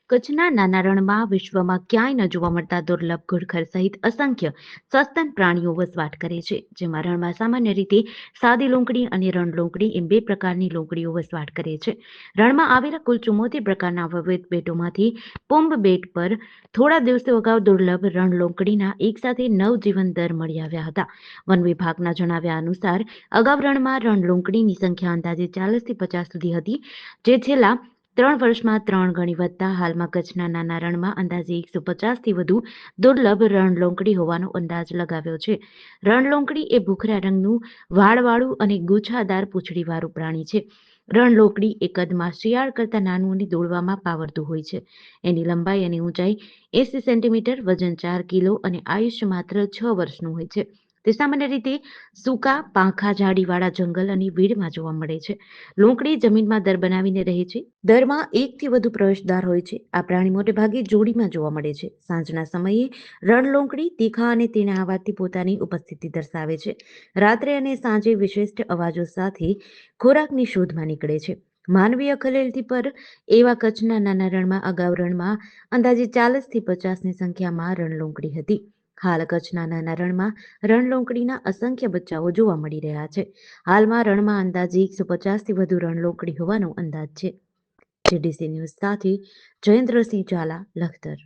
કચ્છના નાના રણમાં વિશ્વમાં ક્યાંય ન જોવા મળતા દુર્લભ ઘુડખર સહિત અસંખ્ય સસ્તન પ્રાણીઓ વસવાટ કરે છે. જેમાં રણમાં સામાન્ય રીતે સાદી લોંકડી અને રણ લોંકડી એમ બે પ્રકારની લોંકડીઓ વસવાટ કરે છે. રણમાં આવેલા કુલ 74 પ્રકારના વિવિધ બેટોમાંથી પુંબ બેટ પર થોડા દિવસો અગાઉ દુર્લભ રણ લોંકડીના એકસાથે 9 જીવન દર મળી આવ્યા હતા. વન વિભાગના જણાવ્યા અનુસાર અગાઉ રણમાં રણ લોંકડીની સંખ્યા અંદાજે 40 થી 50 સુધી હતી, જે છેલ્લા 3 વર્ષમાં 3 ગણી વધતા હાલમાં કચ્છના નાના રણમાં અંદાજે 150થી વધુ દુર્લભ રણલોંકડી હોવાનો અંદાજ લગાવ્યો છે. રણલોંકડી એ ભૂખરા રંગનું વાળવાળું અને ગુછાદાર પૂંછડીવાળું પ્રાણી છે. રણલોંકડી એ કદમાં શિયાળ કરતાં નાનું અને દોડવામાં પાવરતું હોય છે. એની લંબાઈ અને ઊંચાઈ 80 સેન્ટીમીટર, વજન 4 કિલો અને આયુષ્ય માત્ર 6 વર્ષનું હોય છે. તે સામાન્ય રીતે સૂકા, પાંખા જાડીવાળા જંગલ અને વીડમાં જોવા મળે છે. લોંકડી જમીનમાં દર બનાવીને રહે છે. દરમાં એકથી વધુ પ્રવેશદ્વાર હોય છે. આ પ્રાણી મોટે ભાગે જોડીમાં જોવા મળે છે. સાંજના સમયે રણલોંકડી તીખા અને તેના અવાજથી પોતાની ઉપસ્થિતિ દર્શાવે છે. રાત્રે અને સાંજે વિશિષ્ટ અવાજો સાથે ખોરાકની શોધમાં નીકળે છે. માનવીય ખલેલથી પર એવા કચ્છના નાના રણમાં અગાઉ રણમાં અંદાજે 40થી 50ની સંખ્યામાં રણલોંકડી હતી. હાલ કચ્છના નાના રણમાં રણલોંકડીના અસંખ્ય બચ્ચાઓ જોવા મળી રહ્યા છે. હાલમાં રણમાં અંદાજે 150થી વધુ રણલોંકડી હોવાનો અંદાજ છે. જીડીસી ન્યૂઝ સાથે જયેન્દ્રસિંહ ઝાલા, લખતર.